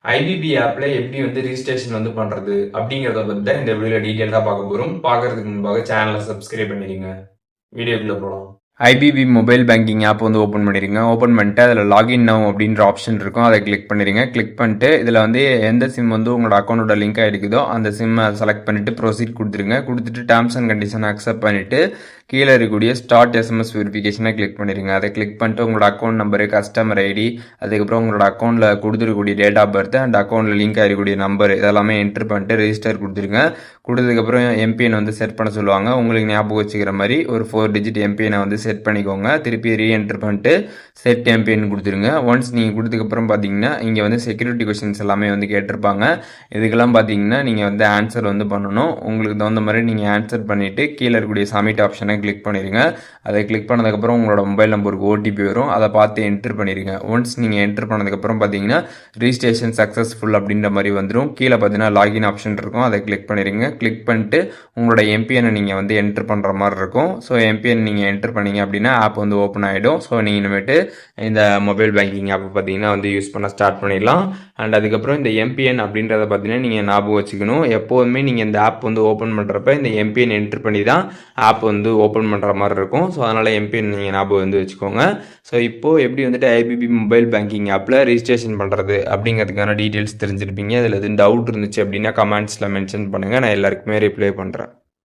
IPP ஆப்ல எப்படி வந்து ரிஜிஸ்ட்ரேஷன் வந்து பண்றது அப்படிங்கிறத பத்தி தான் இந்த வீடியோல டீட்டெயிலாக பார்க்க போறோம். பார்க்கறதுக்கு முன்பாக சேனலை சப்ஸ்கிரைப் பண்ணிடுங்க. வீடியோக்குள்ள போகலாம். ஐபிபி மொபைல் பேங்கிங் ஆப் வந்து ஓப்பன் பண்ணிடுங்க. ஓப்பன் பண்ணிட்டு அதில் லாகின் நவ் அப்படின்ற ஆப்ஷன் இருக்கும், அதை கிளிக் பண்ணிடுங்க. கிளிக் பண்ணிட்டு இதில் வந்து எந்த சிம் வந்து உங்களோட அக்கௌண்ட்டோட லிங்க் ஆகிருக்குதோ அந்த சிம்மை செலக்ட் பண்ணிட்டு ப்ரொசீட் கொடுத்துருங்க. கொடுத்துட்டு டேர்ம்ஸ் அண்ட் கண்டிஷன் அக்செப்ட் பண்ணிட்டு கீழே இருக்கக்கூடிய ஸ்டார்ட் எஸ்எம்எஸ் வெரிஃபிகேஷனை கிளிக் பண்ணிடுங்க. அதை கிளிக் பண்ணிட்டு உங்களோட அக்கௌண்ட் நம்பரு, கஸ்டமர் ஐடி, அதுக்கப்புறம் உங்களோட அக்கௌண்ட்டில் கொடுத்துருக்கக்கூடிய டேட் ஆஃப் பர்த் அண்ட் அக்கௌண்ட்டில் லிங்க் ஆகிருக்கக்கூடிய நம்பர் இதெல்லாமே என்ட்ரு பண்ணிட்டு ரெஜிஸ்டர் கொடுத்துருங்க. கொடுத்ததுக்கப்புறம் எம்பிஎன் வந்து செட் பண்ண சொல்லுவாங்க. உங்களுக்கு ஞாபகம் வச்சுக்கிற மாதிரி ஒரு 4 டிஜிட் எம்பிஎனை வந்து செட் பண்ணிக்கோங்க. திருப்பி ரீஎன்ட்ரு பண்ணிட்டு செட் எம்பிஎன் கொடுத்துருங்க. ஒன்ஸ் நீங்கள் கொடுத்ததுக்கப்புறம் பார்த்தீங்கன்னா இங்கே வந்து செக்யூரிட்டி கொஸ்டின்ஸ் எல்லாமே வந்து கேட்டிருப்பாங்க. இதுக்கெல்லாம் பார்த்தீங்கன்னா நீங்கள் வந்து ஆன்சர் வந்து பண்ணணும். உங்களுக்கு தகுந்த மாதிரி நீங்கள் ஆன்சர் பண்ணிவிட்டு கீழே இருக்கக்கூடிய சப்மிட் ஆப்ஷனை கிளிக் பண்ணிடுங்க. அதை கிளிக் பண்ணதுக்கப்புறம் உங்களோட மொபைல் நம்பருக்கு ஓடிபி வரும், அதை பார்த்து என்ட்ரு பண்ணிடுங்க. ஒன்ஸ் நீங்கள் என்ட்ரு பண்ணதுக்கப்புறம் பார்த்தீங்கன்னா ரிஜிஸ்ட்ரேஷன் சக்ஸஸ்ஃபுல் அப்படின்ற மாதிரி வந்துடும். கீழே பார்த்தீங்கன்னா லாகின் ஆப்ஷன் இருக்கும், அதை கிளிக் பண்ணிடுங்க. கிளிக் பண்ணிட்டு உங்களோட எம்பிஎனை நீங்கள் வந்து என்ட்ரு பண்ணுற மாதிரி இருக்கும். ஸோ எம்பிஎன் நீங்கள் என்ட்ரு பண்ணீங்க அப்படின்னா ஆப் வந்து ஓப்பன் ஆகிடும். ஸோ நீங்கள் இனிமேட்டு இந்த மொபைல் பேங்கிங் ஆப் பார்த்தீங்கன்னா வந்து யூஸ் பண்ண ஸ்டார்ட் பண்ணிடலாம். அண்ட் அதுக்கப்புறம் இந்த எம்பிஎன் அப்படின்றத பார்த்தீங்கன்னா நீங்கள் ஞாபகம் வச்சுக்கணும். எப்போதுமே நீங்கள் இந்த ஆப் வந்து ஓப்பன் பண்ணுறப்ப இந்த எம்பிஎன் என்ட்ரு பண்ணி தான் ஆப் வந்து ஓப்பன் பண்ணுற மாதிரி இருக்கும். ஸோ அதனால் எம்பிஎன் நீங்கள் ஞாபகம் வந்து வச்சுக்கோங்க. ஸோ இப்போது எப்படி வந்துட்டு ஐபிபி மொபைல் பேங்கிங் ஆப்பில் ரிஜிஸ்ட்ரேஷன் பண்ணுறது அப்படிங்கிறதுக்கான டீட்டெயில்ஸ் தெரிஞ்சிருப்பீங்க. அதில் எதுவும் டவுட் இருந்துச்சு அப்படின்னா கமெண்ட்ஸில் மென்ஷன் பண்ணுங்கள், நான் எல்லாருக்குமே ரிப்ளை பண்ணுறேன்.